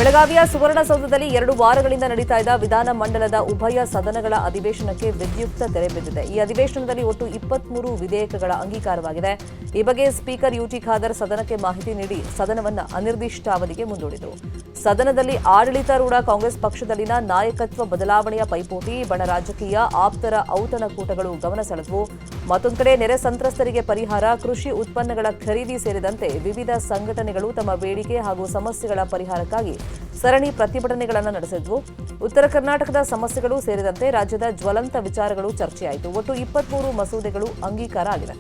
ಬೆಳಗಾವಿಯ ಸುವರ್ಣಸೌಧದಲ್ಲಿ 2 ವಾರಗಳಿಂದ ನಡೀತಾ ಇದ್ದ ವಿಧಾನ ಮಂಡಲದ ಉಭಯ ಸದನಗಳ ಅಧಿವೇಶನಕ್ಕೆ ವಿದ್ಯುಕ್ತ ತೆರೆ ಬಿದ್ದಿದೆ. ಈ ಅಧಿವೇಶನದಲ್ಲಿ ಒಟ್ಟು 23 ವಿಧೇಯಕಗಳ ಅಂಗೀಕಾರವಾಗಿದೆ. ಈ ಬಗ್ಗೆ ಸ್ಪೀಕರ್ ಯುಟಿ ಖಾದರ್ ಸದನಕ್ಕೆ ಮಾಹಿತಿ ನೀಡಿ ಸದನವನ್ನು ಅನಿರ್ದಿಷ್ಟಾವಧಿಗೆ ಮುಂದೂಡಿದರು. ಸದನದಲ್ಲಿ ಆಡಳಿತಾರೂಢ ಕಾಂಗ್ರೆಸ್ ಪಕ್ಷದಲ್ಲಿನ ನಾಯಕತ್ವ ಬದಲಾವಣೆಯ ಪೈಪೋಟಿ, ಬಣ ರಾಜಕೀಯ, ಆಪ್ತರ ಔತಣಕೂಟಗಳು ಗಮನ ಸೆಳೆದವು. ಮತ್ತೊಂದು ಕಡೆ ನೆರೆ ಸಂತ್ರಸ್ತರಿಗೆ ಪರಿಹಾರ, ಕೃಷಿ ಉತ್ಪನ್ನಗಳ ಖರೀದಿ ಸೇರಿದಂತೆ ವಿವಿಧ ಸಂಘಟನೆಗಳು ತಮ್ಮ ಬೇಡಿಕೆ ಹಾಗೂ ಸಮಸ್ಯೆಗಳ ಪರಿಹಾರಕ್ಕಾಗಿ ಸರಣಿ ಪ್ರತಿಭಟನೆಗಳನ್ನು ನಡೆಸಿದ್ವು. ಉತ್ತರ ಕರ್ನಾಟಕದ ಸಮಸ್ಯೆಗಳು ಸೇರಿದಂತೆ ರಾಜ್ಯದ ಜ್ವಲಂತ ವಿಚಾರಗಳು ಚರ್ಚೆಯಾಯಿತು. ಒಟ್ಟು 23 ಮಸೂದೆಗಳು ಅಂಗೀಕಾರ ಆಗಿವೆ.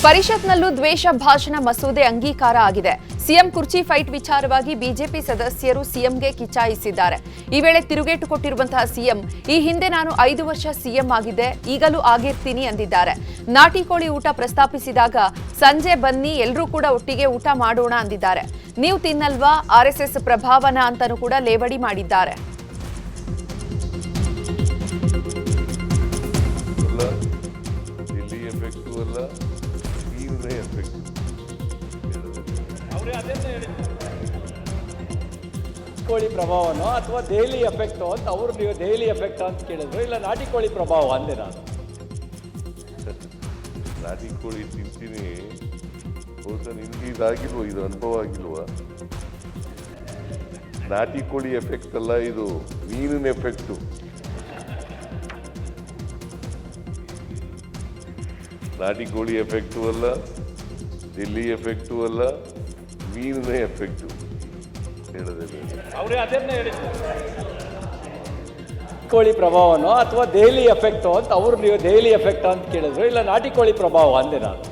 ಪರಿಷತ್ನಲ್ಲೂ ದ್ವೇಷ ಭಾಷಣ ಮಸೂದೆ ಅಂಗೀಕಾರ ಆಗಿದೆ. ಸಿಎಂ ಕುರ್ಚಿ ಫೈಟ್ ವಿಚಾರವಾಗಿ ಬಿಜೆಪಿ ಸದಸ್ಯರು ಸಿಎಂಗೆ ಕಿಚಾಯಿಸಿದ್ದಾರೆ. ಈ ವೇಳೆ ತಿರುಗೇಟು ಕೊಟ್ಟಿರುವಂತಹ ಸಿಎಂ, ಈ ಹಿಂದೆ ನಾನು 5 ವರ್ಷ ಸಿಎಂ ಆಗಿದ್ದೆ, ಈಗಲೂ ಆಗಿರ್ತೀನಿ ಎಂದಿದ್ದಾರೆ. ನಾಟಿ ಕೋಳಿ ಊಟ ಪ್ರಸ್ತಾಪಿಸಿದಾಗ ಸಂಜೆ ಬನ್ನಿ ಎಲ್ಲರೂ ಕೂಡ ಒಟ್ಟಿಗೆ ಊಟ ಮಾಡೋಣ ಅಂದಿದ್ದಾರೆ. ನೀವು ತಿನ್ನಲ್ವಾ, ಆರ್ಎಸ್ಎಸ್ ಪ್ರಭಾವನ ಅಂತನೂ ಕೂಡ ಲೇವಡಿ ಮಾಡಿದ್ದಾರೆ. ಕೋಳಿ ಪ್ರಭಾವನೋ ಅಥವಾ ದೆಹಲಿ ಎಫೆಕ್ಟೋ ಅಂತ ಅವರು ನೀವು ದೆಹಲಿ ಎಫೆಕ್ಟ್ ಅಂತ ಕೇಳಿದ್ರು, ಇಲ್ಲ ನಾಟಿ ಕೋಳಿ ಪ್ರಭಾವ ಅಂದೆ. ನಾನು ನಾಟಿ ಕೋಳಿ ತಿಂತೀನಿ, ಬಹುಶಃ ನಿಮ್ಗೆ ಇದಾಗಿಲ್ವ, ಇದು ಅನುಭವ ಆಗಿಲ್ವ? ನಾಟಿ ಕೋಳಿ ಎಫೆಕ್ಟ್ ಅಲ್ಲ, ಇದು ಮೀನಿನ ಎಫೆಕ್ಟು. ನಾಟಿ ಕೋಳಿ ಎಫೆಕ್ಟು ಅಲ್ಲ, ಡೆಲ್ಲಿ ಎಫೆಕ್ಟು ಅಲ್ಲ, ಮೀನಿನ ಎಫೆಕ್ಟು. ಅವರೇ ಅದನ್ನೇ ಹೇಳಿದ್ರು, ಕೋಳಿ ಪ್ರಭಾವನೋ ಅಥವಾ ದೆಹಲಿ ಎಫೆಕ್ಟೋ ಅಂತ ಅವರು ನೀವು ದೆಹಲಿ ಎಫೆಕ್ಟ್ ಅಂತ ಕೇಳಿದ್ರು, ಇಲ್ಲ ನಾಟಿ ಕೋಳಿ ಪ್ರಭಾವ ಅಂದೆ. ನಾನು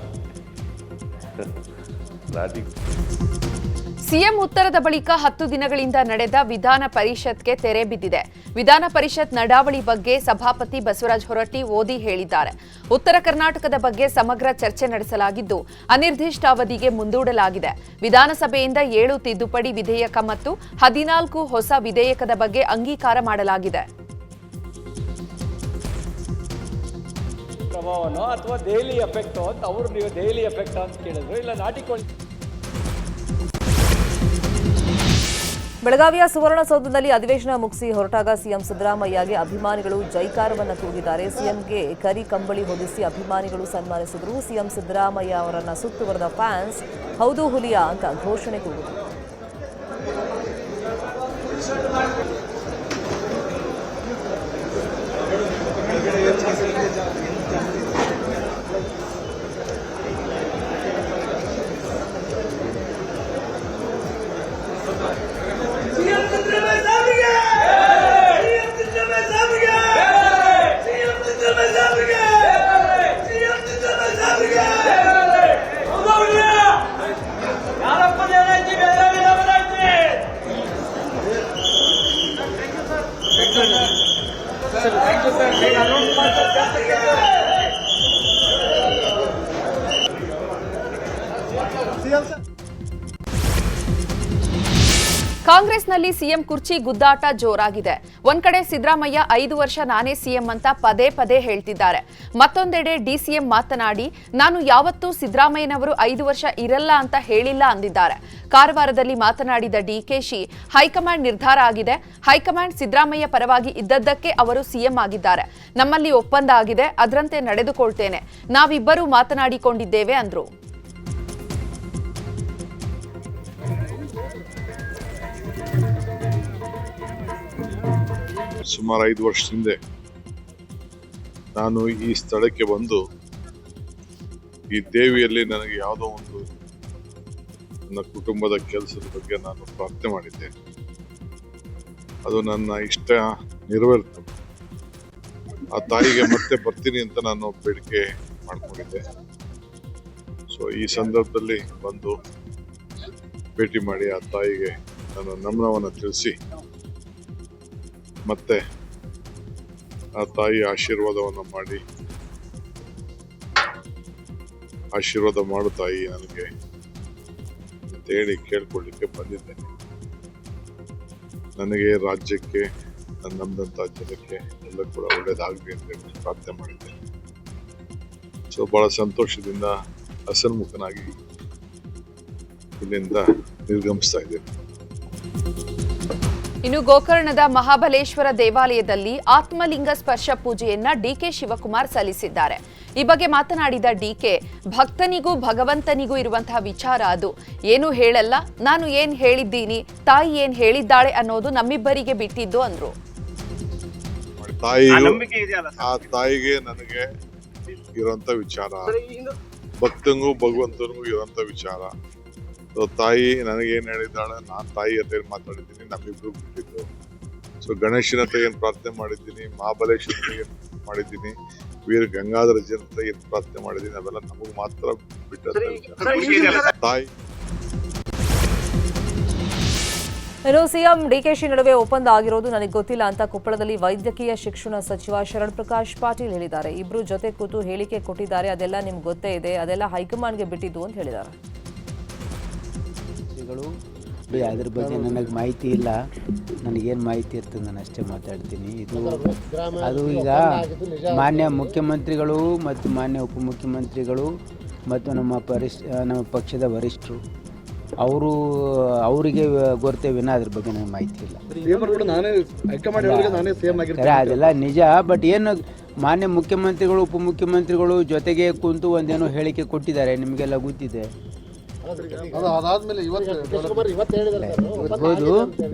ಸಿಎಂ ಉತ್ತರದ ಬಳಿಕ 10 ದಿನಗಳಿಂದ ನಡೆದ ವಿಧಾನ ಪರಿಷತ್ಗೆ ತೆರೆ ಬಿದ್ದಿದೆ. ವಿಧಾನ ಪರಿಷತ್ ನಡಾವಳಿ ಬಗ್ಗೆ ಸಭಾಪತಿ ಬಸವರಾಜ ಹೊರಟ್ಟಿ ಓದಿ ಹೇಳಿದ್ದಾರೆ. ಉತ್ತರ ಕರ್ನಾಟಕದ ಬಗ್ಗೆ ಸಮಗ್ರ ಚರ್ಚೆ ನಡೆಸಲಾಗಿದ್ದು ಅನಿರ್ದಿಷ್ಟಾವಧಿಗೆ ಮುಂದೂಡಲಾಗಿದೆ. ವಿಧಾನಸಭೆಯಿಂದ 7 ತಿದ್ದುಪಡಿ ವಿಧೇಯಕ ಮತ್ತು 14 ಹೊಸ ವಿಧೇಯಕದ ಬಗ್ಗೆ ಅಂಗೀಕಾರ ಮಾಡಲಾಗಿದೆ. ಪ್ರಭಾವನೋ ಅಥವಾ ದೆಹಲಿ ಎಫೆಕ್ಟೋ ಅಂತ ಅವರು ನೀವು ದೆಹಲಿ ಎಫೆಕ್ಟ್ ಅಂತ ಕೇಳಿದ್ರು, ಇಲ್ಲ ನಾಟಿ ಕೋಳಿ. ಬೆಳಗಾವಿಯ ಸುವರ್ಣಸೌಧದಲ್ಲಿ ಅಧಿವೇಶನ ಮುಗಿಸಿ ಹೊರಟಾಗ ಸಿಎಂ ಸಿದ್ದರಾಮಯ್ಯಗೆ ಅಭಿಮಾನಿಗಳು ಜೈಕಾರವನ್ನು ಕೂಗಿದ್ದಾರೆ. ಸಿಎಂಗೆ ಕರಿ ಕಂಬಳಿ ಹೊದಿಸಿ ಅಭಿಮಾನಿಗಳು ಸನ್ಮಾನಿಸಿದರು. ಸಿಎಂ ಸಿದ್ದರಾಮಯ್ಯ ಅವರನ್ನ ಸುತ್ತುವರೆದ ಫ್ಯಾನ್ಸ್ ಹೌದು ಹುಲಿಯಾ ಅಂತ ಘೋಷಣೆ ಕೂಗಿದರು. ಕಾಂಗ್ರೆಸ್ನಲ್ಲಿ ಸಿಎಂ ಕುರ್ಚಿ ಗುದ್ದಾಟ ಜೋರಾಗಿದೆ. ಒಂದ್ ಕಡೆ ಸಿದ್ದರಾಮಯ್ಯ 5 ವರ್ಷ ನಾನೇ ಸಿಎಂ ಅಂತ ಪದೇ ಪದೇ ಹೇಳ್ತಿದ್ದಾರೆ. ಮತ್ತೊಂದೆಡೆ ಡಿಸಿಎಂ ಮಾತನಾಡಿ ನಾನು ಯಾವತ್ತೂ ಸಿದ್ದರಾಮಯ್ಯನವರು 5 ವರ್ಷ ಇರಲ್ಲ ಅಂತ ಹೇಳಿಲ್ಲ ಅಂದಿದ್ದಾರೆ. ಕಾರವಾರದಲ್ಲಿ ಮಾತನಾಡಿದ ಡಿಕೆಶಿ, ಹೈಕಮಾಂಡ್ ನಿರ್ಧಾರ ಆಗಿದೆ. ಹೈಕಮಾಂಡ್ ಸಿದ್ದರಾಮಯ್ಯ ಪರವಾಗಿ ಇದ್ದದ್ದಕ್ಕೆ ಅವರು ಸಿಎಂ ಆಗಿದ್ದಾರೆ. ನಮ್ಮಲ್ಲಿ ಒಪ್ಪಂದ ಆಗಿದೆ, ಅದರಂತೆ ನಡೆದುಕೊಳ್ತೇನೆ. ನಾವಿಬ್ಬರೂ ಮಾತನಾಡಿಕೊಂಡಿದ್ದೇವೆ ಅಂದ್ರು. ಸುಮಾರು 5 ವರ್ಷ ಹಿಂದೆ ನಾನು ಈ ಸ್ಥಳಕ್ಕೆ ಬಂದು ಈ ದೇವಿಯಲ್ಲಿ ನನಗೆ ಯಾವುದೋ ಒಂದು ನನ್ನ ಕುಟುಂಬದ ಕೆಲಸದ ಬಗ್ಗೆ ನಾನು ಪ್ರಾರ್ಥನೆ ಮಾಡಿದ್ದೆ. ಅದು ನನ್ನ ಇಷ್ಟ ನೆರವೇರಿತು. ಆ ತಾಯಿಗೆ ಮತ್ತೆ ಬರ್ತೀನಿ ಅಂತ ನಾನು ಬೇಡಿಕೆ ಮಾಡ್ಕೊಂಡಿದ್ದೆ. ಸೊ ಈ ಸಂದರ್ಭದಲ್ಲಿ ಬಂದು ಭೇಟಿ ಮಾಡಿ ಆ ತಾಯಿಗೆ ನನ್ನ ನಮನವನ್ನು ತಿಳಿಸಿ ಮತ್ತೆ ಆ ತಾಯಿ ಆಶೀರ್ವಾದವನ್ನು ಮಾಡಿ, ಆಶೀರ್ವಾದ ಮಾಡು ತಾಯಿ ನನಗೆ ಅಂತ ಹೇಳಿ ಕೇಳ್ಕೊಳ್ಳಿಕ್ಕೆ ಬಂದಿದ್ದೇನೆ. ನನಗೆ, ರಾಜ್ಯಕ್ಕೆ, ನಮ್ಮದಂತ ಜನಕ್ಕೆ ಎಲ್ಲ ಕೂಡ ಒಳ್ಳೇದಾಗಲಿ ಅಂತ ಪ್ರಾರ್ಥನೆ ಮಾಡಿದ್ದೇನೆ. ಸೊ ಬಹಳ ಸಂತೋಷದಿಂದ ಹಸನ್ಮುಖನಾಗಿ ಇಲ್ಲಿಂದ ನಿರ್ಗಮಿಸ್ತಾ ಇದ್ದೇನೆ. ಇನ್ನು ಗೋಕರ್ಣದ ಮಹಾಬಲೇಶ್ವರ ದೇವಾಲಯದಲ್ಲಿ ಆತ್ಮಲಿಂಗ ಸ್ಪರ್ಶ ಪೂಜೆಯನ್ನ ಡಿಕೆ ಶಿವಕುಮಾರ್ ಸಲ್ಲಿಸಿದ್ದಾರೆ. ಈ ಬಗ್ಗೆ ಮಾತನಾಡಿದ ಡಿಕೆ, ಭಕ್ತನಿಗೂ ಭಗವಂತನಿಗೂ ಇರುವಂತಹ ವಿಚಾರ ಅದು. ಏನು ಹೇಳಲ್ಲ, ನಾನು ಏನ್ ಹೇಳಿದ್ದೀನಿ, ತಾಯಿ ಏನ್ ಹೇಳಿದ್ದಾಳೆ ಅನ್ನೋದು ನಮ್ಮಿಬ್ಬರಿಗೆ ಬಿಟ್ಟಿದ್ದು ಅಂದ್ರು. ಆ ತಾಯಿಗೆ ನನಗೆ ಇರೋಂಥ ವಿಚಾರ, ಭಕ್ತನಿಗೂ ಭಗವಂತನಿಗೂ ಇರೋಂಥ ವಿಚಾರ. ತಾಯಿ ನನಗೇನು ಹೇಳಿದ್ದಾಳೆ, ನಾನು ತಾಯಿ ಹತ್ರ ಏನು ಮಾತಾಡಿದ್ದೀನಿ, ನಮ್ಮಿಬ್ರು ಬಿಟ್ಟಿದ್ದು. ಸೊ ಗಣೇಶನ ಹತ್ರ ಏನು ಪ್ರಾರ್ಥನೆ ಮಾಡಿದ್ದೀನಿ, ಮಹಾಬಲೇಶ್ವರ ಹತ್ರ ಏನು ಮಾಡಿದ್ದೀನಿ, ವೀರ ಗಂಗಾಧರ ಹತ್ರ ಏನು ಪ್ರಾರ್ಥನೆ ಮಾಡಿದ್ದೀನಿ, ಅವೆಲ್ಲ ನಮಗೆ ಮಾತ್ರ ಬಿಟ್ಟ ತಾಯಿ. ಇನ್ನು ಸಿಎಂ ಡಿಕೆಶಿ ನಡುವೆ ಒಪ್ಪಂದ ಆಗಿರೋದು ನನಗೆ ಗೊತ್ತಿಲ್ಲ ಅಂತ ಕೊಪ್ಪಳದಲ್ಲಿ ವೈದ್ಯಕೀಯ ಶಿಕ್ಷಣ ಸಚಿವ ಶರಣ್ ಪ್ರಕಾಶ್ ಪಾಟೀಲ್ ಹೇಳಿದ್ದಾರೆ. ಇಬ್ರು ಜೊತೆ ಕೂತು ಹೇಳಿಕೆ ಕೊಟ್ಟಿದ್ದಾರೆ, ಅದೆಲ್ಲ ನಿಮ್ಗೆ ಗೊತ್ತೇ ಇದೆ, ಅದೆಲ್ಲ ಹೈಕಮಾಂಡ್ಗೆ ಬಿಟ್ಟಿದ್ದು ಅಂತ ಹೇಳಿದ್ದಾರೆ. ಅದ್ರ ಬಗ್ಗೆ ನನಗೆ ಮಾಹಿತಿ ಇಲ್ಲ, ನನಗೇನು ಮಾಹಿತಿ ಇರ್ತದೆ ನಾನು ಅಷ್ಟೇ ಮಾತಾಡ್ತೀನಿ. ಅದು ಈಗ ಮಾನ್ಯ ಮುಖ್ಯಮಂತ್ರಿಗಳು ಮತ್ತು ಮಾನ್ಯ ಉಪಮುಖ್ಯಮಂತ್ರಿಗಳು ಮತ್ತು ನಮ್ಮ ಪಕ್ಷದ ವರಿಷ್ಠರು ಅವರಿಗೆ ಗೊತ್ತೇ ವಿನ ಅದ್ರ ಬಗ್ಗೆ ನನಗೆ ಮಾಹಿತಿ ಇಲ್ಲ. ಅದೆಲ್ಲ ನಿಜ. ಬಟ್ ಏನು ಮಾನ್ಯ ಮುಖ್ಯಮಂತ್ರಿಗಳು ಉಪಮುಖ್ಯಮಂತ್ರಿಗಳು ಜೊತೆಗೆ ಕುಂತು ಒಂದೇನೋ ಹೇಳಿಕೆ ಕೊಟ್ಟಿದ್ದಾರೆ, ನಿಮಗೆಲ್ಲ ಗೊತ್ತಿದೆ. ಗೊತ್ಬೋದು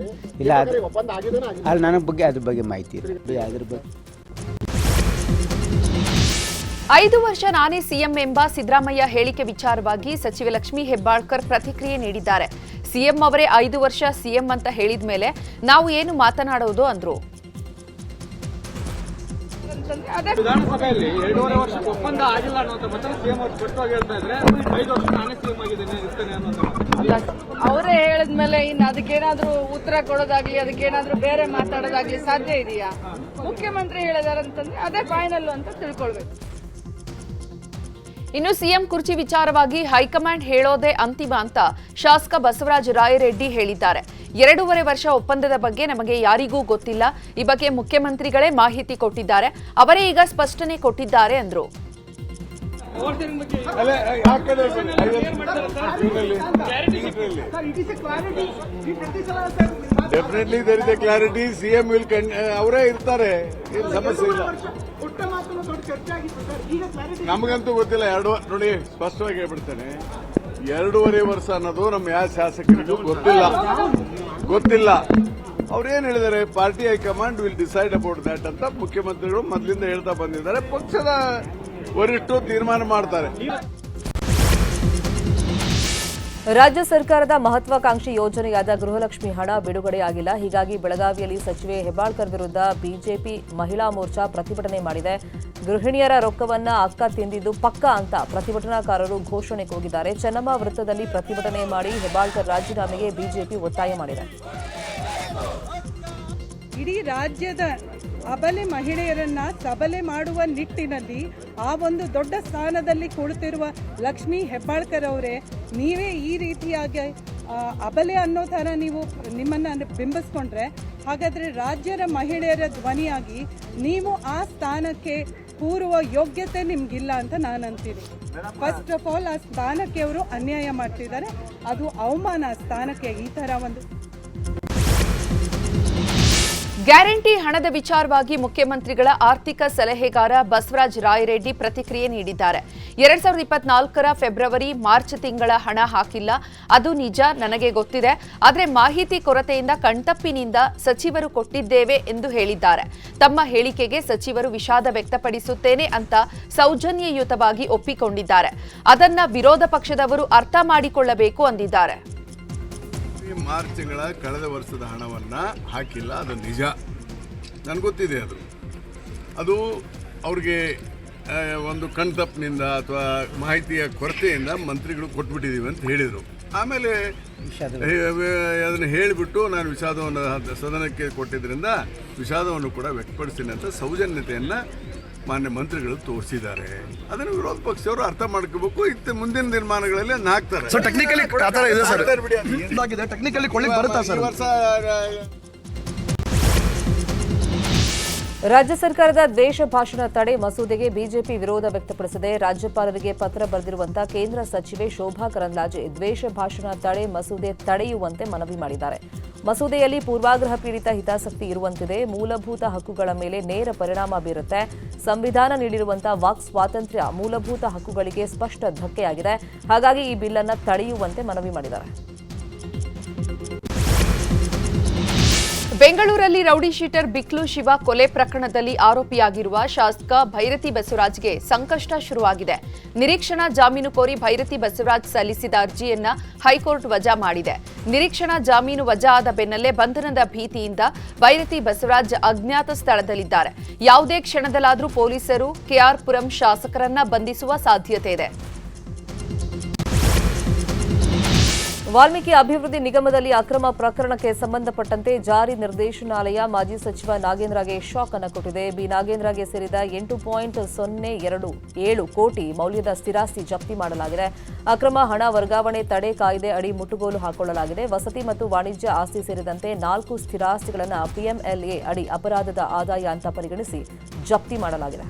ಇಲ್ಲ, ಅಲ್ಲಿ ನನಗೆ ಬಗ್ಗೆ ಅದ್ರ ಬಗ್ಗೆ ಮಾಹಿತಿ ಇಲ್ಲ. ಅದ್ರ ಬಗ್ಗೆ 5 ವರ್ಷ ನಾನೇ ಸಿಎಂ ಎಂಬ ಸಿದ್ದರಾಮಯ್ಯ ಹೇಳಿಕೆ ವಿಚಾರವಾಗಿ ಸಚಿವೆ ಲಕ್ಷ್ಮೀ ಹೆಬ್ಬಾಳ್ಕರ್ ಪ್ರತಿಕ್ರಿಯೆ ನೀಡಿದ್ದಾರೆ. ಸಿಎಂ ಅವರೇ 5 ವರ್ಷ ಸಿಎಂ ಅಂತ ಹೇಳಿದ ಮೇಲೆ ನಾವು ಏನು ಮಾತನಾಡೋದು ಅಂದ್ರು. ವಿಧಾನಸಭೆಯಲ್ಲಿ 2.5 ವರ್ಷ ಒಪ್ಪಂದ ಆಗಿಲ್ಲ ಅನ್ನೋದು ಮತ್ತೆ ಸಿಎಂ ಅವರು ಸ್ಪಷ್ಟವಾಗಿ ಹೇಳ್ತಾ ಇದ್ರೆ 5 ವರ್ಷ ನಾನೇ ಸಿಎಂ ಆಗಿದ್ದೇನೆ ಇರ್ತೇನೆ ಅನ್ನೋದು ಅವರೇ ಹೇಳಿದ್ಮೇಲೆ ಇನ್ನು ಅದಕ್ಕೇನಾದ್ರೂ ಉತ್ತರ ಕೊಡೋದಾಗ್ಲಿ, ಅದಕ್ಕೇನಾದ್ರೂ ಬೇರೆ ಮಾತಾಡೋದಾಗ್ಲಿ ಸಾಧ್ಯ ಇದೆಯಾ? ಮುಖ್ಯಮಂತ್ರಿ ಹೇಳಿದಾರಂತಂದ್ರೆ ಅದೇ ಫೈನಲ್ ಅಂತ ತಿಳ್ಕೊಳ್ಬೇಕು. ಇನ್ನು ಸಿಎಂ ಕುರ್ಚಿ ವಿಚಾರವಾಗಿ ಹೈಕಮಾಂಡ್ ಹೇಳೋದೇ ಅಂತಿಮ ಅಂತ ಶಾಸಕ ಬಸವರಾಜ ರಾಯರೆಡ್ಡಿ ಹೇಳಿದ್ದಾರೆ. 2.5 ವರ್ಷ ಒಪ್ಪಂದದ ಬಗ್ಗೆ ನಮಗೆ ಯಾರಿಗೂ ಗೊತ್ತಿಲ್ಲ. ಈ ಬಗ್ಗೆ ಮುಖ್ಯಮಂತ್ರಿಗಳೇ ಮಾಹಿತಿ ಕೊಟ್ಟಿದ್ದಾರೆ, ಅವರೇ ಈಗ ಸ್ಪಷ್ಟನೆ ಕೊಟ್ಟಿದ್ದಾರೆ ಅಂದ್ರು. Definitely there is a clarity. CM will ಅವರೇ ಇರ್ತಾರೆ, ಏನು ಸಮಸ್ಯೆ ಇಲ್ಲ. ನಮಗಂತೂ ಗೊತ್ತಿಲ್ಲ. ನೋಡಿ ಸ್ಪಷ್ಟವಾಗಿ ಹೇಳ್ಬಿಡ್ತೇನೆ, 2.5 ವರ್ಷ ಅನ್ನೋದು ನಮ್ಮ ಯಾವ ಶಾಸಕರಿಗೂ ಗೊತ್ತಿಲ್ಲ. ಅವ್ರೇನ್ ಹೇಳಿದ್ದಾರೆ, party high command will decide about that ಅಂತ ಮುಖ್ಯಮಂತ್ರಿಗಳು ಮೊದಲಿಂದ ಹೇಳ್ತಾ ಬಂದಿದ್ದಾರೆ. ಪಕ್ಷದ ವರಿಷ್ಠರು ತೀರ್ಮಾನ ಮಾಡ್ತಾರೆ. ರಾಜ್ಯ ಸರ್ಕಾರದ ಮಹತ್ವಾಕಾಂಕ್ಷಿ ಯೋಜನೆಯಾದ ಗೃಹಲಕ್ಷ್ಮಿ ಹಣ ಬಿಡುಗಡೆಯಾಗಿಲ್ಲ. ಹೀಗಾಗಿ ಬೆಳಗಾವಿಯಲ್ಲಿ ಸಚಿವೆ ಹೆಬ್ಬಾಳ್ಕರ್ ವಿರುದ್ಧ ಬಿಜೆಪಿ ಮಹಿಳಾ ಮೋರ್ಚಾ ಪ್ರತಿಭಟನೆ ಮಾಡಿದೆ. ಗೃಹಿಣಿಯರ ರೊಕ್ಕವನ್ನ ಅಕ್ಕ ತಿಂದಿದ್ದು ಪಕ್ಕ ಅಂತ ಪ್ರತಿಭಟನಾಕಾರರು ಘೋಷಣೆ ಕೂಗಿದ್ದಾರೆ. ಚೆನ್ನಮ್ಮ ವೃತ್ತದಲ್ಲಿ ಪ್ರತಿಭಟನೆ ಮಾಡಿ ಹೆಬ್ಬಾಳ್ಕರ್ ರಾಜೀನಾಮೆಗೆ ಬಿಜೆಪಿ ಒತ್ತಾಯ ಮಾಡಿದೆ. ಇಡೀ ರಾಜ್ಯದ ಅಬಲೆ ಮಹಿಳೆಯರನ್ನ ಸಬಲೆ ಮಾಡುವ ನಿಟ್ಟಿನಲ್ಲಿ ಆ ಒಂದು ದೊಡ್ಡ ಸ್ಥಾನದಲ್ಲಿ ಕುಳಿತಿರುವ ಲಕ್ಷ್ಮೀ ಹೆಬ್ಬಾಳ್ಕರ್ ಅವರೇ, ನೀವೇ ಈ ರೀತಿಯಾಗಿ ಅಬಲೆ ಅನ್ನೋ ಥರ ನೀವು ನಿಮ್ಮನ್ನು ಬಿಂಬಿಸ್ಕೊಂಡ್ರೆ, ಹಾಗಾದರೆ ರಾಜ್ಯದ ಮಹಿಳೆಯರ ಧ್ವನಿಯಾಗಿ ನೀವು ಆ ಸ್ಥಾನಕ್ಕೆ ಕೂರುವ ಯೋಗ್ಯತೆ ನಿಮ್ಗಿಲ್ಲ ಅಂತ ನಾನು ಅಂತೀನಿ. ಫಸ್ಟ್ ಆಫ್ ಆಲ್ ಆ ಸ್ಥಾನಕ್ಕೆ ಅವರು ಅನ್ಯಾಯ ಮಾಡ್ತಿದ್ದಾರೆ, ಅದು ಅವಮಾನ ಸ್ಥಾನಕ್ಕೆ. ಈ ಥರ ಒಂದು ಗ್ಯಾರಂಟಿ ಹಣದ ವಿಚಾರವಾಗಿ ಮುಖ್ಯಮಂತ್ರಿಗಳ ಆರ್ಥಿಕ ಸಲಹೆಗಾರ ಬಸವರಾಜ ರಾಯರೆಡ್ಡಿ ಪ್ರತಿಕ್ರಿಯೆ ನೀಡಿದ್ದಾರೆ. 2024 ಫೆಬ್ರವರಿ ಮಾರ್ಚ್ ತಿಂಗಳ ಹಣ ಹಾಕಿಲ್ಲ, ಅದು ನಿಜ, ನನಗೆ ಗೊತ್ತಿದೆ. ಆದರೆ ಮಾಹಿತಿ ಕೊರತೆಯಿಂದ ಕಣ್ತಪ್ಪಿನಿಂದ ಸಚಿವರು ಕೊಟ್ಟಿದ್ದೇವೆ ಎಂದು ಹೇಳಿದ್ದಾರೆ. ತಮ್ಮ ಹೇಳಿಕೆಗೆ ಸಚಿವರು ವಿಷಾದ ವ್ಯಕ್ತಪಡಿಸುತ್ತೇನೆ ಅಂತ ಸೌಜನ್ಯಯುತವಾಗಿ ಒಪ್ಪಿಕೊಂಡಿದ್ದಾರೆ. ಅದನ್ನ ವಿರೋಧ ಪಕ್ಷದವರು ಅರ್ಥ ಮಾಡಿಕೊಳ್ಳಬೇಕು ಅಂದಿದ್ದಾರೆ. ಮಾರ್ಚ್ ತಿಂಗಳ ಕಳೆದ ವರ್ಷದ ಹಣವನ್ನ ಹಾಕಿಲ್ಲ, ಅದು ನಿಜ, ನನಗೆ ಗೊತ್ತಿದೆ. ಅದು ಅವ್ರಿಗೆ ಒಂದು ಕಣ್ತಪ್ಪಿನಿಂದ ಅಥವಾ ಮಾಹಿತಿಯ ಕೊರತೆಯಿಂದ ಮಂತ್ರಿಗಳು ಕೊಟ್ಬಿಟ್ಟಿದ್ದೀವಿ ಅಂತ ಹೇಳಿದರು. ಆಮೇಲೆ ಅದನ್ನು ಹೇಳಿಬಿಟ್ಟು ನಾನು ವಿಷಾದವನ್ನು ಸದನಕ್ಕೆ ಕೊಟ್ಟಿದ್ದರಿಂದ ವಿಷಾದವನ್ನು ಕೂಡ ವ್ಯಕ್ತಪಡಿಸ್ತೀನಿ ಅಂತ ಸೌಜನ್ಯತೆಯನ್ನು ಮಾನ್ಯ ಮಂತ್ರಿಗಳು ತೋರಿಸಿದ್ದಾರೆ. ಅದನ್ನು ವಿರೋಧ ಪಕ್ಷದವರು ಅರ್ಥ ಮಾಡ್ಕೋಬೇಕು. ಇತ್ತು ಮುಂದಿನ ನಿರ್ಮಾಣಗಳಲ್ಲಿ ಅದನ್ನ ಹಾಕ್ತಾರೆ. ರಾಜ್ಯ ಸರ್ಕಾರದ ದ್ವೇಷ ಭಾಷಣ ತಡೆ ಮಸೂದೆಗೆ ಬಿಜೆಪಿ ವಿರೋಧ ವ್ಯಕ್ತಪಡಿಸಿದೆ. ರಾಜ್ಯಪಾಲರಿಗೆ ಪತ್ರ ಬರೆದಿರುವಂತಹ ಕೇಂದ್ರ ಸಚಿವೆ ಶೋಭಾ ಕರಂದ್ಲಾಜೆ ದ್ವೇಷ ಭಾಷಣ ತಡೆ ಮಸೂದೆ ತಡೆಯುವಂತೆ ಮನವಿ ಮಾಡಿದ್ದಾರೆ. ಮಸೂದೆಯಲ್ಲಿ ಪೂರ್ವಾಗ್ರಹ ಪೀಡಿತ ಹಿತಾಸಕ್ತಿ ಇರುವಂತಿದೆ. ಮೂಲಭೂತ ಹಕ್ಕುಗಳ ಮೇಲೆ ನೇರ ಪರಿಣಾಮ ಬೀರುತ್ತೆ. ಸಂವಿಧಾನ ನೀಡಿರುವಂತಹ ವಾಕ್ ಸ್ವಾತಂತ್ರ್ಯ ಮೂಲಭೂತ ಹಕ್ಕುಗಳಿಗೆ ಸ್ಪಷ್ಟ ಧಕ್ಕೆಯಾಗಿದೆ. ಹಾಗಾಗಿ ಈ ಬಿಲ್ ಅನ್ನು ತಡೆಯುವಂತೆ ಮನವಿ ಮಾಡಿದ್ದಾರೆ. ಬೆಂಗಳೂರಲ್ಲಿ ರೌಡಿ ಶೀಟರ್ ಬಿಕ್ಲು ಶಿವ ಕೊಲೆ ಪ್ರಕರಣದಲ್ಲಿ ಆರೋಪಿಯಾಗಿರುವ ಶಾಸಕ ಭೈರತಿ ಬಸವರಾಜ್ಗೆ ಸಂಕಷ್ಟ ಶುರುವಾಗಿದೆ. ನಿರೀಕ್ಷಣಾ ಜಾಮೀನು ಕೋರಿ ಭೈರತಿ ಬಸವರಾಜ್ ಸಲ್ಲಿಸಿದ ಅರ್ಜಿಯನ್ನ ಹೈಕೋರ್ಟ್ ವಜಾ ಮಾಡಿದೆ. ನಿರೀಕ್ಷಣಾ ಜಾಮೀನು ವಜಾ ಆದ ಬೆನ್ನಲ್ಲೇ ಬಂಧನದ ಭೀತಿಯಿಂದ ಭೈರತಿ ಬಸವರಾಜ್ ಅಜ್ಞಾತ ಸ್ಥಳದಲ್ಲಿದ್ದಾರೆ. ಯಾವುದೇ ಕ್ಷಣದಲ್ಲಾದರೂ ಪೊಲೀಸರು ಕೆಆರ್ ಪುರಂ ಶಾಸಕರನ್ನ ಬಂಧಿಸುವ ಸಾಧ್ಯತೆ ಇದೆ. ವಾಲ್ಮೀಕಿ ಅಭಿವೃದ್ಧಿ ನಿಗಮದಲ್ಲಿ ಅಕ್ರಮ ಪ್ರಕರಣಕ್ಕೆ ಸಂಬಂಧಪಟ್ಟಂತೆ ಜಾರಿ ನಿರ್ದೇಶನಾಲಯ ಮಾಜಿ ಸಚಿವ ನಾಗೇಂದ್ರಗೆ ಶಾಕ್ ಅನ್ನು ಕೊಟ್ಟಿದೆ. ಬಿ ನಾಗೇಂದ್ರಗೆ ಸೇರಿದ 8.027 ಕೋಟಿ ಮೌಲ್ಯದ ಸ್ಥಿರಾಸ್ತಿ ಜಪ್ತಿ ಮಾಡಲಾಗಿದೆ. ಅಕ್ರಮ ಹಣ ವರ್ಗಾವಣೆ ತಡೆ ಕಾಯ್ದೆ ಅಡಿ ಮುಟ್ಟುಗೋಲು ಹಾಕೊಳ್ಳಲಾಗಿದೆ. ವಸತಿ ಮತ್ತು ವಾಣಿಜ್ಯ ಆಸ್ತಿ ಸೇರಿದಂತೆ 4 ಸ್ಥಿರಾಸ್ತಿಗಳನ್ನು ಪಿಎಂಎಲ್ಎ ಅಡಿ ಅಪರಾಧದ ಆದಾಯ ಅಂತ ಪರಿಗಣಿಸಿ ಜಪ್ತಿ ಮಾಡಲಾಗಿದೆ.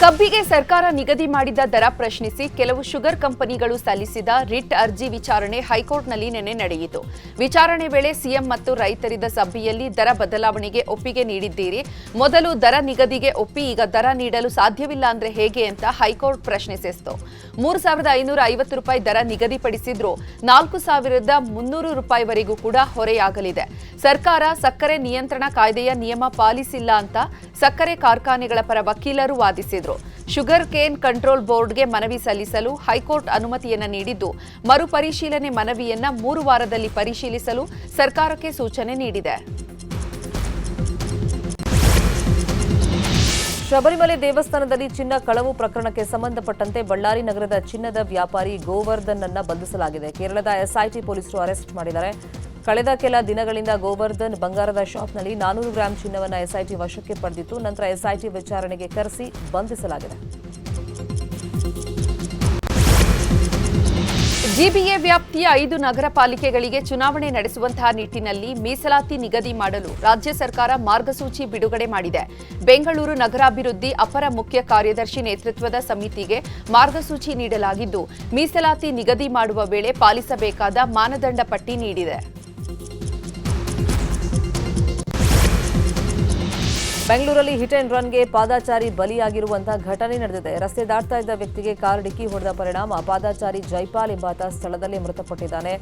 ಕಬ್ಬಿಗೆ ಸರ್ಕಾರ ನಿಗದಿ ಮಾಡಿದ ದರ ಪ್ರಶ್ನಿಸಿ ಕೆಲವು ಶುಗರ್ ಕಂಪನಿಗಳು ಸಲ್ಲಿಸಿದ ರಿಟ್ ಅರ್ಜಿ ವಿಚಾರಣೆ ಹೈಕೋರ್ಟ್ನಲ್ಲಿ ನಿನ್ನೆ ನಡೆಯಿತು. ವಿಚಾರಣೆ ವೇಳೆ ಸಿಎಂ ಮತ್ತು ರೈತರಿದ್ದ ಸಭೆಯಲ್ಲಿ ದರ ಬದಲಾವಣೆಗೆ ಒಪ್ಪಿಗೆ ನೀಡಿದ್ದೀರಿ. ಮೊದಲು ದರ ನಿಗದಿಗೆ ಒಪ್ಪಿ ಈಗ ದರ ನೀಡಲು ಸಾಧ್ಯವಿಲ್ಲ ಅಂದ್ರೆ ಹೇಗೆ ಅಂತ ಹೈಕೋರ್ಟ್ ಪ್ರಶ್ನಿಸಿತ್ತು. 3,550 ರೂಪಾಯಿ ದರ ನಿಗದಿಪಡಿಸಿದ್ರು 4,300 ರೂಪಾಯಿವರೆಗೂ ಕೂಡ ಹೊರೆಯಾಗಲಿದೆ. ಸರ್ಕಾರ ಸಕ್ಕರೆ ನಿಯಂತ್ರಣ ಕಾಯ್ದೆಯ ನಿಯಮ ಪಾಲಿಸಿಲ್ಲ ಅಂತ ಸಕ್ಕರೆ ಕಾರ್ಖಾನೆಗಳ ಪರ ವಕೀಲರು ವಾದಿಸಿದ್ರು. ಶುಗರ್ ಕೇನ್ ಕಂಟ್ರೋಲ್ ಬೋರ್ಡ್ಗೆ ಮನವಿ ಸಲ್ಲಿಸಲು ಹೈಕೋರ್ಟ್ ಅನುಮತಿಯನ್ನ ನೀಡಿದ್ದು ಮರುಪರಿಶೀಲನೆ ಮನವಿಯನ್ನ 3 ವಾರದಲ್ಲಿ ಪರಿಶೀಲಿಸಲು ಸರ್ಕಾರಕ್ಕೆ ಸೂಚನೆ ನೀಡಿದೆ. ಶಬರಿಮಲೆ ದೇವಸ್ಥಾನದಲ್ಲಿ ಚಿನ್ನ ಕಳವು ಪ್ರಕರಣಕ್ಕೆ ಸಂಬಂಧಪಟ್ಟಂತೆ ಬಳ್ಳಾರಿ ನಗರದ ಚಿನ್ನದ ವ್ಯಾಪಾರಿ ಗೋವರ್ಧನ್ ಅನ್ನ ಬಂಧಿಸಲಾಗಿದೆ. ಕೇರಳದ ಎಸ್ಐಟಿ ಪೊಲೀಸರು ಅರೆಸ್ಟ್ ಮಾಡಿದ್ದಾರೆ. ಕಳೆದ ಕೆಲ ದಿನಗಳಿಂದ ಗೋವರ್ಧನ್ ಬಂಗಾರದ ಶಾಪ್ನಲ್ಲಿ 400 ಗ್ರಾಂ ಚಿನ್ನವನ್ನು ಎಸ್ಐಟಿ ವಶಕ್ಕೆ ಪಡೆದಿತ್ತು. ನಂತರ ಎಸ್ಐಟಿ ವಿಚಾರಣೆಗೆ ಕರೆಸಿ ಬಂಧಿಸಲಾಗಿದೆ. ಜಿಬಿಎ ವ್ಯಾಪ್ತಿಯ 5 ನಗರ ಪಾಲಿಕೆಗಳಿಗೆ ಚುನಾವಣೆ ನಡೆಸುವಂತಹ ನಿಟ್ಟಿನಲ್ಲಿ ಮೀಸಲಾತಿ ನಿಗದಿ ಮಾಡಲು ರಾಜ್ಯ ಸರ್ಕಾರ ಮಾರ್ಗಸೂಚಿ ಬಿಡುಗಡೆ ಮಾಡಿದೆ. ಬೆಂಗಳೂರು ನಗರಾಭಿವೃದ್ಧಿ ಅಪರ ಮುಖ್ಯ ಕಾರ್ಯದರ್ಶಿ ನೇತೃತ್ವದ ಸಮಿತಿಗೆ ಮಾರ್ಗಸೂಚಿ ನೀಡಲಾಗಿದ್ದು ಮೀಸಲಾತಿ ನಿಗದಿ ಮಾಡುವ ವೇಳೆ ಪಾಲಿಸಬೇಕಾದ ಮಾನದಂಡ ಪಟ್ಟಿ ನೀಡಿದೆ. ಬೆಂಗಳೂರಲ್ಲಿ ಹಿಟ್ ಅಂಡ್ ರನ್ಗೆ ಪಾದಾಚಾರಿ ಬಲಿಯಾಗಿರುವಂತಹ ಘಟನೆ ನಡೆದಿದೆ. ರಸ್ತೆ ದಾಟ್ತಾ ಇದ್ದ ವ್ಯಕ್ತಿಗೆ ಕಾರ್ ಡಿಕ್ಕಿ ಹೊಡೆದ ಪರಿಣಾಮ ಪಾದಾಚಾರಿ ಜೈಪಾಲ್ ಎಂಬಾತ ಸ್ಥಳದಲ್ಲೇ ಮೃತಪಟ್ಟಿದ್ದಾನೆ.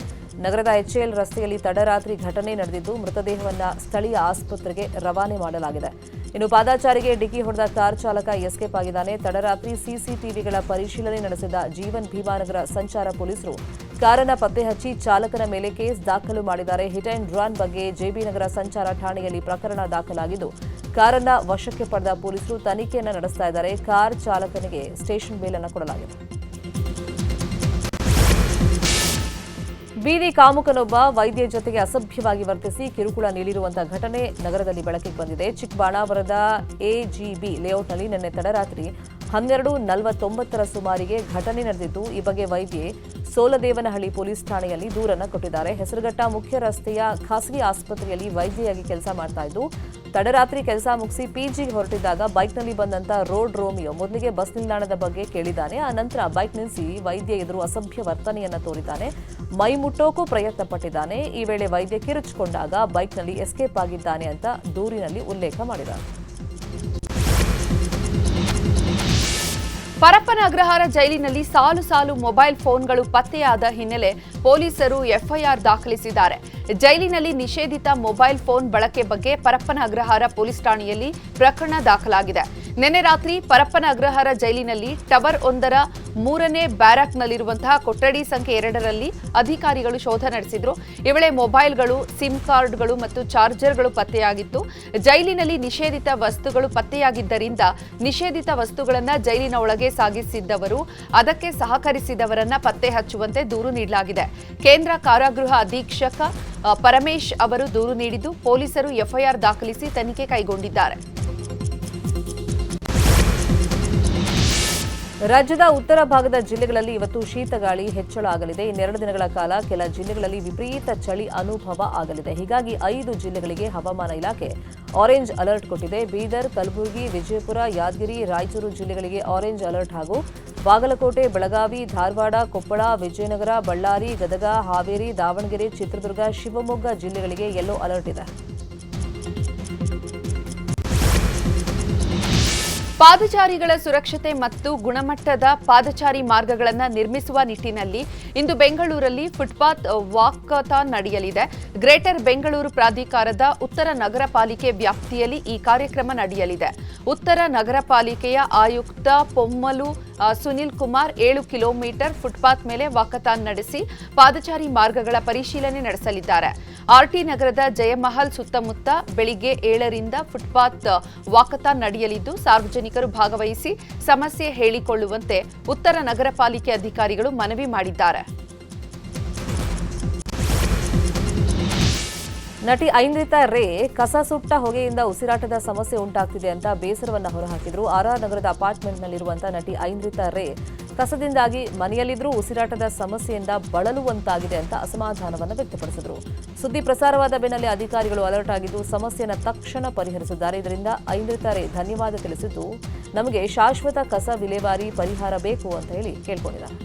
ನಗರದ ಎಚ್ಎಎಲ್ ರಸ್ತೆಯಲ್ಲಿ ತಡರಾತ್ರಿ ಘಟನೆ ನಡೆದಿದ್ದು ಮೃತದೇಹವನ್ನು ಸ್ಥಳೀಯ ಆಸ್ಪತ್ರೆಗೆ ರವಾನೆ ಮಾಡಲಾಗಿದೆ. ಇನ್ನು ಪಾದಾಚಾರಿಗೆ ಡಿಕ್ಕಿ ಹೊಡೆದ ಕಾರ್ ಚಾಲಕ ಎಸ್ಕೇಪ್ ಆಗಿದ್ದಾನೆ. ತಡರಾತ್ರಿ ಸಿಸಿಟಿವಿಗಳ ಪರಿಶೀಲನೆ ನಡೆಸಿದ ಜೀವನ್ ಭೀಮಾನಗರ ಸಂಚಾರ ಪೊಲೀಸರು ಕಾರನ್ನ ಪತ್ತೆ ಹಚ್ಚಿ ಚಾಲಕನ ಮೇಲೆ ಕೇಸ್ ದಾಖಲು ಮಾಡಿದ್ದಾರೆ. ಹಿಟ್ ಅಂಡ್ ರನ್ ಬಗ್ಗೆ ಜೆಬಿ ನಗರ ಸಂಚಾರ ಠಾಣೆಯಲ್ಲಿ ಪ್ರಕರಣ ದಾಖಲಾಗಿದ್ದು ಕಾರನ್ನ ವಶಕ್ಕೆ ಪಡೆದ ಪೊಲೀಸರು ತನಿಖೆಯನ್ನು ನಡೆಸ್ತಾ ಇದ್ದಾರೆ. ಕಾರ್ ಚಾಲಕನಿಗೆ ಸ್ಟೇಷನ್ ಬೇಲ್ ಅನ್ನು ಕೊಡಲಾಗಿದೆ. ಬೀದಿ ಕಾಮುಕನೊಬ್ಬ ವೈದ್ಯ ಜೊತೆಗೆ ಅಸಭ್ಯವಾಗಿ ವರ್ತಿಸಿ ಕಿರುಕುಳ ನೀಡಿರುವಂತಹ ಘಟನೆ ನಗರದಲ್ಲಿ ಬೆಳಕಿಗೆ ಬಂದಿದೆ. ಚಿಕ್ಕಬಾಣಾವರದ ಎಜಿಬಿ ಲೇಔಟ್ನಲ್ಲಿ ನಿನ್ನೆ ತಡರಾತ್ರಿ 12:49 ಸುಮಾರಿಗೆ ಘಟನೆ ನಡೆದಿದ್ದು ಈ ಬಗ್ಗೆ ವೈದ್ಯೆ ಸೋಲದೇವನಹಳ್ಳಿ ಪೊಲೀಸ್ ಠಾಣೆಯಲ್ಲಿ ದೂರನ್ನು ಕೊಟ್ಟಿದ್ದಾರೆ. ಹೆಸರುಘಟ್ಟ ಮುಖ್ಯ ರಸ್ತೆಯ ಖಾಸಗಿ ಆಸ್ಪತ್ರೆಯಲ್ಲಿ ವೈದ್ಯೆಯಾಗಿ ಕೆಲಸ ಮಾಡ್ತಾ ಇದ್ದು ತಡರಾತ್ರಿ ಕೆಲಸ ಮುಗಿಸಿ ಪಿಜಿಗೆ ಹೊರಟಿದ್ದಾಗ ಬೈಕ್ನಲ್ಲಿ ಬಂದಂತ ರೋಡ್ ರೋಮಿಯೋ ಮೊದಲಿಗೆ ಬಸ್ ನಿಲ್ದಾಣದ ಬಗ್ಗೆ ಕೇಳಿದ್ದಾನೆ. ಆ ನಂತರ ಬೈಕ್ ನಿಲ್ಲಿಸಿ ವೈದ್ಯ ಎದುರು ಅಸಭ್ಯ ವರ್ತನೆಯನ್ನ ತೋರಿದ್ದಾನೆ. ಮೈ ಮುಟ್ಟೋಕೂ ಪ್ರಯತ್ನ ಪಟ್ಟಿದ್ದಾನೆ. ಈ ವೇಳೆ ವೈದ್ಯ ಕಿರುಚಿಕೊಂಡಾಗ ಬೈಕ್ನಲ್ಲಿ ಎಸ್ಕೇಪ್ ಆಗಿದ್ದಾನೆ ಅಂತ ದೂರಿನಲ್ಲಿ ಉಲ್ಲೇಖ ಮಾಡಿದ್ದಾರೆ. ಪರಪ್ಪನ ಅಗ್ರಹಾರ ಜೈಲಿನಲ್ಲಿ ಸಾಲು ಸಾಲು ಮೊಬೈಲ್ ಫೋನ್ಗಳು ಪತ್ತೆಯಾದ ಹಿನ್ನೆಲೆ ಪೊಲೀಸರು ಎಫ್ಐಆರ್ ದಾಖಲಿಸಿದ್ದಾರೆ. ಜೈಲಿನಲ್ಲಿ ನಿಷೇಧಿತ ಮೊಬೈಲ್ ಫೋನ್ ಬಳಕೆ ಬಗ್ಗೆ ಪರಪ್ಪನ ಅಗ್ರಹಾರ ಪೊಲೀಸ್ ಠಾಣೆಯಲ್ಲಿ ಪ್ರಕರಣ ದಾಖಲಾಗಿದೆ. ನಿನ್ನೆ ರಾತ್ರಿ ಪರಪ್ಪನ ಅಗ್ರಹಾರ ಜೈಲಿನಲ್ಲಿ ಟವರ್ 1ರ 3ನೇ ಬ್ಯಾರಕ್ನಲ್ಲಿರುವಂತಹ ಕೊಠಡಿ ಸಂಖ್ಯೆ 2ರಲ್ಲಿ ಅಧಿಕಾರಿಗಳು ಶೋಧ ನಡೆಸಿದ್ರು. ಈ ವೇಳೆ ಮೊಬೈಲ್ಗಳು, ಸಿಮ್ ಕಾರ್ಡ್ಗಳು ಮತ್ತು ಚಾರ್ಜರ್ಗಳು ಪತ್ತೆಯಾಗಿತ್ತು. ಜೈಲಿನಲ್ಲಿ ನಿಷೇಧಿತ ವಸ್ತುಗಳು ಪತ್ತೆಯಾಗಿದ್ದರಿಂದ ನಿಷೇಧಿತ ವಸ್ತುಗಳನ್ನು ಜೈಲಿನ ಒಳಗೆ ಸಾಗಿಸಿದ್ದವರು ಅದಕ್ಕೆ ಸಹಕರಿಸಿದವರನ್ನ ಪತ್ತೆ ಹಚ್ಚುವಂತೆ ದೂರು ನೀಡಲಾಗಿದೆ. ಕೇಂದ್ರ ಕಾರಾಗೃಹ ಅಧೀಕ್ಷಕ ಪರಮೇಶ್ ಅವರು ದೂರು ನೀಡಿದ್ದು ಪೊಲೀಸರು ಎಫ್ಐಆರ್ ದಾಖಲಿಸಿ ತನಿಖೆ ಕೈಗೊಂಡಿದ್ದಾರೆ. ರಾಜ್ಯದ ಉತ್ತರ ಭಾಗದ ಜಿಲ್ಲೆಗಳಲ್ಲಿ ಇವತ್ತು ಶೀತಗಾಳಿ ಹೆಚ್ಚಳ ಆಗಲಿದೆ. ಇನ್ನೆರಡು ದಿನಗಳ ಕಾಲ ಕೆಲ ಜಿಲ್ಲೆಗಳಲ್ಲಿ ವಿಪರೀತ ಚಳಿ ಅನುಭವ ಆಗಲಿದೆ. ಹೀಗಾಗಿ 5 ಜಿಲ್ಲೆಗಳಿಗೆ ಹವಾಮಾನ ಇಲಾಖೆ ಆರೆಂಜ್ ಅಲರ್ಟ್ ಕೊಟ್ಟಿದೆ. ಬೀದರ್, ಕಲಬುರಗಿ, ವಿಜಯಪುರ, ಯಾದಗಿರಿ, ರಾಯಚೂರು ಜಿಲ್ಲೆಗಳಿಗೆ ಆರೆಂಜ್ ಅಲರ್ಟ್ ಹಾಗೂ ಬಾಗಲಕೋಟೆ, ಬೆಳಗಾವಿ, ಧಾರವಾಡ, ಕೊಪ್ಪಳ, ವಿಜಯನಗರ, ಬಳ್ಳಾರಿ, ಗದಗ, ಹಾವೇರಿ, ದಾವಣಗೆರೆ, ಚಿತ್ರದುರ್ಗ, ಶಿವಮೊಗ್ಗ ಜಿಲ್ಲೆಗಳಿಗೆ ಯೆಲ್ಲೋ ಅಲರ್ಟ್ ಇದೆ. ಪಾದಚಾರಿಗಳ ಸುರಕ್ಷತೆ ಮತ್ತು ಗುಣಮಟ್ಟದ ಪಾದಚಾರಿ ಮಾರ್ಗಗಳನ್ನು ನಿರ್ಮಿಸುವ ನಿಟ್ಟಿನಲ್ಲಿ ಇಂದು ಬೆಂಗಳೂರಲ್ಲಿ ಫುಟ್ಪಾತ್ ವಾಕಥಾನ್ ನಡೆಯಲಿದೆ. ಗ್ರೇಟರ್ ಬೆಂಗಳೂರು ಪ್ರಾಧಿಕಾರದ ಉತ್ತರ ನಗರ ಪಾಲಿಕೆ ವ್ಯಾಪ್ತಿಯಲ್ಲಿ ಈ ಕಾರ್ಯಕ್ರಮ ನಡೆಯಲಿದೆ. ಉತ್ತರ ನಗರ ಪಾಲಿಕೆಯ ಆಯುಕ್ತ ಪೊಮ್ಮಲು ಸುನಿಲ್ ಕುಮಾರ್ 7 ಕಿಲೋಮೀಟರ್ ಫುಟ್ಪಾತ್ ಮೇಲೆ ವಾಕಥಾನ್ ನಡೆಸಿ ಪಾದಚಾರಿ ಮಾರ್ಗಗಳ ಪರಿಶೀಲನೆ ನಡೆಸಲಿದ್ದಾರೆ. ಆರ್ಟಿ ನಗರದ ಜಯಮಹಲ್ ಸುತ್ತಮುತ್ತ ಬೆಳಿಗ್ಗೆ 7ರಿಂದ ಫುಟ್ಪಾತ್ ವಾಕಥಾನ್ ನಡೆಯಲಿದ್ದು ಸಾರ್ವಜನಿಕರು ಭಾಗವಹಿಸಿ ಸಮಸ್ಯೆ ಹೇಳಿಕೊಳ್ಳುವಂತೆ ಉತ್ತರ ನಗರ ಪಾಲಿಕೆ ಅಧಿಕಾರಿಗಳು ಮನವಿ ಮಾಡಿದ್ದಾರೆ. ನಟಿ ಐಂದ್ರಿತಾ ರೇ ಕಸ ಸುಟ್ಟ ಹೊಗೆಯಿಂದ ಉಸಿರಾಟದ ಸಮಸ್ಯೆ ಉಂಟಾಗ್ತಿದೆ ಅಂತ ಬೇಸರವನ್ನು ಹೊರಹಾಕಿದ್ರು. ಆರ್ಆರ್ ನಗರದ ಅಪಾರ್ಟ್ಮೆಂಟ್ನಲ್ಲಿರುವಂತಹ ನಟಿ ಐಂದ್ರಿತಾ ರೇ ಕಸದಿಂದಾಗಿ ಮನೆಯಲ್ಲಿದ್ದರೂ ಉಸಿರಾಟದ ಸಮಸ್ಯೆಯಿಂದ ಬಳಲುವಂತಾಗಿದೆ ಅಂತ ಅಸಮಾಧಾನವನ್ನು ವ್ಯಕ್ತಪಡಿಸಿದರು. ಸುದ್ದಿ ಪ್ರಸಾರವಾದ ಬೆನ್ನಲ್ಲೇ ಅಧಿಕಾರಿಗಳು ಅಲರ್ಟ್ ಆಗಿದ್ದು ಸಮಸ್ಯೆಯನ್ನು ತಕ್ಷಣ ಪರಿಹರಿಸಿದ್ದಾರೆ. ಇದರಿಂದ ಐಂದ್ರಿತಾ ರೇ ಧನ್ಯವಾದ ತಿಳಿಸಿದ್ದು, ನಮಗೆ ಶಾಶ್ವತ ಕಸ ವಿಲೇವಾರಿ ಪರಿಹಾರ ಬೇಕು ಅಂತ ಹೇಳಿ ಕೇಳ್ಕೊಂಡಿದ್ದಾರೆ.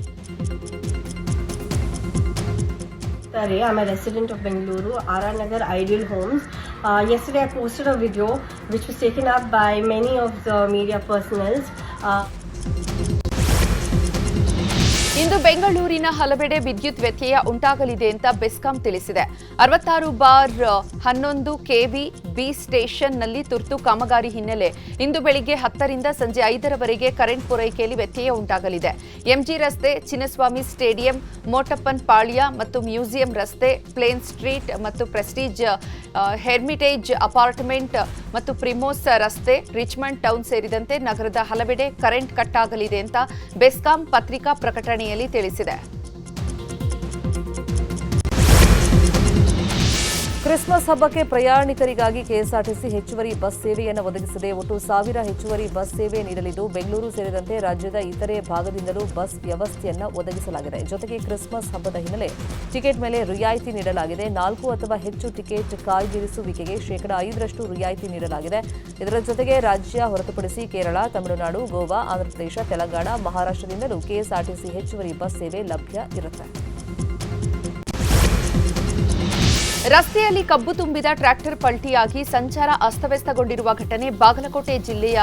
I'm a resident of Bengaluru, RR Nagar Ideal Homes. Yesterday I posted a video which was taken up by many of the media personals. ಇಂದು ಬೆಂಗಳೂರಿನ ಹಲವೆಡೆ ವಿದ್ಯುತ್ ವ್ಯತ್ಯಯ ಉಂಟಾಗಲಿದೆ ಅಂತ ಬೆಸ್ಕಾಂ ತಿಳಿಸಿದೆ. 66/11 ಕೆವಿ ಬಿ ಸ್ಟೇಷನ್ನಲ್ಲಿ ತುರ್ತು ಕಾಮಗಾರಿ ಹಿನ್ನೆಲೆ ಇಂದು ಬೆಳಿಗ್ಗೆ 10ರಿಂದ ಸಂಜೆ 5ರವರೆಗೆ ಕರೆಂಟ್ ಪೂರೈಕೆಯಲ್ಲಿ ವ್ಯತ್ಯಯ ಉಂಟಾಗಲಿದೆ. ಎಂಜಿ ರಸ್ತೆ, ಚಿನ್ನಸ್ವಾಮಿ ಸ್ಟೇಡಿಯಂ, ಮೋಟಪ್ಪನ್ ಪಾಳ್ಯ ಮತ್ತು ಮ್ಯೂಸಿಯಂ ರಸ್ತೆ, ಪ್ಲೇನ್ ಸ್ಟ್ರೀಟ್ ಮತ್ತು ಪ್ರೆಸ್ಟೀಜ್ ಹೆರ್ಮಿಟೇಜ್ ಅಪಾರ್ಟ್ಮೆಂಟ್ ಮತ್ತು ಪ್ರಿಮೋಸ್ ರಸ್ತೆ, ರಿಚ್ಮಂಡ್ ಟೌನ್ ಸೇರಿದಂತೆ ನಗರದ ಹಲವೆಡೆ ಕರೆಂಟ್ ಕಟ್ ಆಗಲಿದೆ ಅಂತ ಬೆಸ್ಕಾಂ ಪತ್ರಿಕಾ ಪ್ರಕಟಣೆಯಲ್ಲಿ ತಿಳಿಸಿದೆ. ಕ್ರಿಸ್ಮಸ್ ಹಬ್ಬಕ್ಕೆ ಪ್ರಯಾಣಿಕರಿಗಾಗಿ ಕೆಎಸ್ಆರ್ಟಿಸಿ ಹೆಚ್ಚುವರಿ ಬಸ್ ಸೇವೆಯನ್ನು ಒದಗಿಸಿದೆ. ಒಟ್ಟು 1000 ಹೆಚ್ಚುವರಿ ಬಸ್ ಸೇವೆ ನೀಡಲಿದ್ದು ಬೆಂಗಳೂರು ಸೇರಿದಂತೆ ರಾಜ್ಯದ ಇತರೆ ಭಾಗದಿಂದಲೂ ಬಸ್ ವ್ಯವಸ್ಥೆಯನ್ನು ಒದಗಿಸಲಾಗಿದೆ. ಜೊತೆಗೆ ಕ್ರಿಸ್ಮಸ್ ಹಬ್ಬದ ಹಿನ್ನೆಲೆ ಟಿಕೆಟ್ ಮೇಲೆ ರಿಯಾಯಿತಿ ನೀಡಲಾಗಿದೆ. 4 ಅಥವಾ ಹೆಚ್ಚು ಟಿಕೆಟ್ ಕಾಯ್ದಿರಿಸುವಿಕೆಗೆ 5% ರಿಯಾಯಿತಿ ನೀಡಲಾಗಿದೆ. ಇದರ ಜೊತೆಗೆ ರಾಜ್ಯ ಹೊರತುಪಡಿಸಿ ಕೇರಳ, ತಮಿಳುನಾಡು, ಗೋವಾ, ಆಂಧ್ರಪ್ರದೇಶ, ತೆಲಂಗಾಣ, ಮಹಾರಾಷ್ಟ್ರದಿಂದಲೂ ಕೆಎಸ್ಆರ್ಟಿಸಿ ಹೆಚ್ಚುವರಿ ಬಸ್ ಸೇವೆ ಲಭ್ಯ ಇರುತ್ತೆ. ರಸ್ತೆಯಲ್ಲಿ ಕಬ್ಬು ತುಂಬಿದ ಟ್ರ್ಯಾಕ್ಟರ್ ಪಲ್ಟಿಯಾಗಿ ಸಂಚಾರ ಅಸ್ತವ್ಯಸ್ತಗೊಂಡಿರುವ ಘಟನೆ ಬಾಗಲಕೋಟೆ ಜಿಲ್ಲೆಯ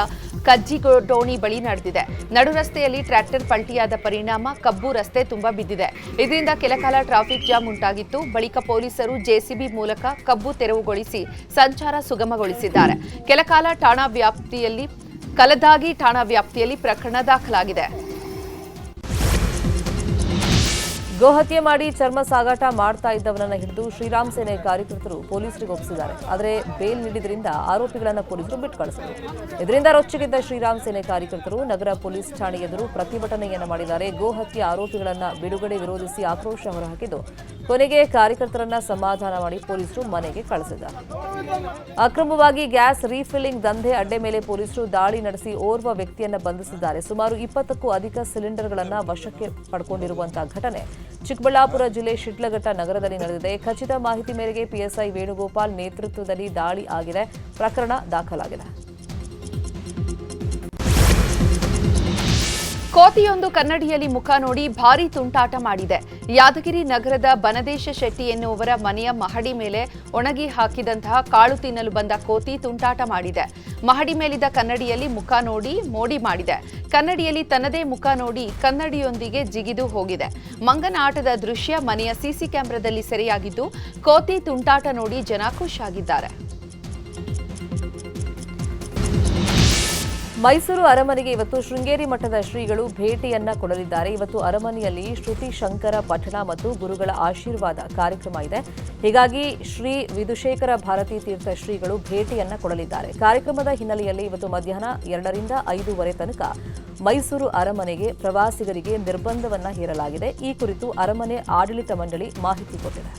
ಕಜ್ಜಿಗೋಡೋಣಿ ಬಳಿ ನಡೆದಿದೆ. ನಡು ರಸ್ತೆಯಲ್ಲಿ ಟ್ರ್ಯಾಕ್ಟರ್ ಪಲ್ಟಿಯಾದ ಪರಿಣಾಮ ಕಬ್ಬು ರಸ್ತೆ ತುಂಬ ಬಿದ್ದಿದೆ. ಇದರಿಂದ ಕೆಲಕಾಲ ಟ್ರಾಫಿಕ್ ಜಾಮ್ ಉಂಟಾಗಿತ್ತು. ಬಳಿಕ ಪೊಲೀಸರು ಜೆಸಿಬಿ ಮೂಲಕ ಕಬ್ಬು ತೆರವುಗೊಳಿಸಿ ಸಂಚಾರ ಸುಗಮಗೊಳಿಸಿದ್ದಾರೆ. ಕೆಲಕಾಲ ಕಲದಾಗಿ ಠಾಣಾ ವ್ಯಾಪ್ತಿಯಲ್ಲಿ ಪ್ರಕರಣ ದಾಖಲಾಗಿದೆ. ಗೋಹತ್ಯೆ ಮಾಡಿ ಚರ್ಮ ಸಾಗಾಟ ಮಾಡ್ತಾ ಇದ್ದವನನ್ನು ಹಿಡಿದು ಶ್ರೀರಾಮ್ ಸೇನೆ ಕಾರ್ಯಕರ್ತರು ಪೊಲೀಸರಿಗೆ ಒಪ್ಪಿಸಿದ್ದಾರೆ. ಆದರೆ ಬೇಲ್ ನೀಡಿದ್ರಿಂದ ಆರೋಪಿಗಳನ್ನು ಪೊಲೀಸರು ಬಿಟ್ಟು ಕಳಿಸಿದರು. ಇದರಿಂದ ರೊಚ್ಚಿಗೆದ್ದ ಶ್ರೀರಾಮ್ ಸೇನೆ ಕಾರ್ಯಕರ್ತರು ನಗರ ಪೊಲೀಸ್ ಠಾಣೆ ಎದುರು ಪ್ರತಿಭಟನೆಯನ್ನು ಮಾಡಿದ್ದಾರೆ. ಗೋಹತ್ಯೆ ಆರೋಪಿಗಳನ್ನು ಬಿಡುಗಡೆ ವಿರೋಧಿಸಿ ಆಕ್ರೋಶ ಹೊರಹಾಕಿದ್ದು ಕೊನೆಗೆ ಕಾರ್ಯಕರ್ತರನ್ನ ಸಮಾಧಾನ ಮಾಡಿ ಪೊಲೀಸರು ಮನೆಗೆ ಕಳಿಸಿದ್ದಾರೆ. ಅಕ್ರಮವಾಗಿ ಗ್ಯಾಸ್ ರೀಫಿಲ್ಲಿಂಗ್ ದಂಧೆ ಅಡ್ಡೆ ಮೇಲೆ ಪೊಲೀಸರು ದಾಳಿ ನಡೆಸಿ ಓರ್ವ ವ್ಯಕ್ತಿಯನ್ನು ಬಂಧಿಸಿದ್ದಾರೆ. ಸುಮಾರು 20ಕ್ಕೂ ಅಧಿಕ ಸಿಲಿಂಡರ್ಗಳನ್ನು ವಶಕ್ಕೆ ಪಡ್ಕೊಂಡಿರುವಂತಹ ಘಟನೆ ಚಿಕ್ಕಬಳ್ಳಾಪುರ ಜಿಲ್ಲೆ ಶಿಡ್ಲಘಟ್ಟ ನಗರದಲ್ಲಿ ನಡೆದಿದೆ. ಖಚಿತ ಮಾಹಿತಿ ಮೇರೆಗೆ ಪಿಎಸ್ಐ ವೇಣುಗೋಪಾಲ್ ನೇತೃತ್ವದಲ್ಲಿ ದಾಳಿ ಆಗಿದೆ. ಪ್ರಕರಣ ದಾಖಲಾಗಿದೆ. ಕೋತಿಯೊಂದು ಕನ್ನಡಿಯಲ್ಲಿ ಮುಖ ನೋಡಿ ಭಾರೀ ತುಂಟಾಟ ಮಾಡಿದೆ. ಯಾದಗಿರಿ ನಗರದ ಬನದೇಶ ಶೆಟ್ಟಿ ಎನ್ನುವರ ಮನೆಯ ಮಹಡಿ ಮೇಲೆ ಒಣಗಿ ಹಾಕಿದಂತಹ ಕಾಳು ತಿನ್ನಲು ಬಂದ ಕೋತಿ ತುಂಟಾಟ ಮಾಡಿದೆ. ಮಹಡಿ ಮೇಲಿದ್ದ ಕನ್ನಡಿಯಲ್ಲಿ ಮುಖ ನೋಡಿ ಮೋಡಿ ಮಾಡಿದೆ. ಕನ್ನಡಿಯಲ್ಲಿ ತನ್ನದೇ ಮುಖ ನೋಡಿ ಕನ್ನಡಿಯೊಂದಿಗೆ ಜಿಗಿದು ಹೋಗಿದೆ. ಮಂಗನ ಆಟದ ದೃಶ್ಯ ಮನೆಯ ಸಿಸಿ ಕ್ಯಾಮೆರಾದಲ್ಲಿ ಸೆರೆಯಾಗಿದ್ದು ಕೋತಿ ತುಂಟಾಟ ನೋಡಿ ಜನ ಖುಷಿಯಾಗಿದ್ದಾರೆ. ಮೈಸೂರು ಅರಮನೆಗೆ ಇವತ್ತು ಶೃಂಗೇರಿ ಮಠದ ಶ್ರೀಗಳು ಭೇಟಿಯನ್ನ ಕೊಡಲಿದ್ದಾರೆ. ಇವತ್ತು ಅರಮನೆಯಲ್ಲಿ ಶ್ರುತಿ ಶಂಕರ ಪಠಣ ಮತ್ತು ಗುರುಗಳ ಆಶೀರ್ವಾದ ಕಾರ್ಯಕ್ರಮ ಇದೆ. ಹೀಗಾಗಿ ಶ್ರೀ ವಿಧುಶೇಖರ ಭಾರತೀ ತೀರ್ಥ ಶ್ರೀಗಳು ಭೇಟಿಯನ್ನ ಕೊಡಲಿದ್ದಾರೆ. ಕಾರ್ಯಕ್ರಮದ ಹಿನ್ನೆಲೆಯಲ್ಲಿ ಇವತ್ತು ಮಧ್ಯಾಹ್ನ 2ರಿಂದ 5:30 ತನಕ ಮೈಸೂರು ಅರಮನೆಗೆ ಪ್ರವಾಸಿಗರಿಗೆ ನಿರ್ಬಂಧವನ್ನ ಹೇರಲಾಗಿದೆ. ಈ ಕುರಿತು ಅರಮನೆ ಆಡಳಿತ ಮಂಡಳಿ ಮಾಹಿತಿ ಕೊಟ್ಟಿದೆ.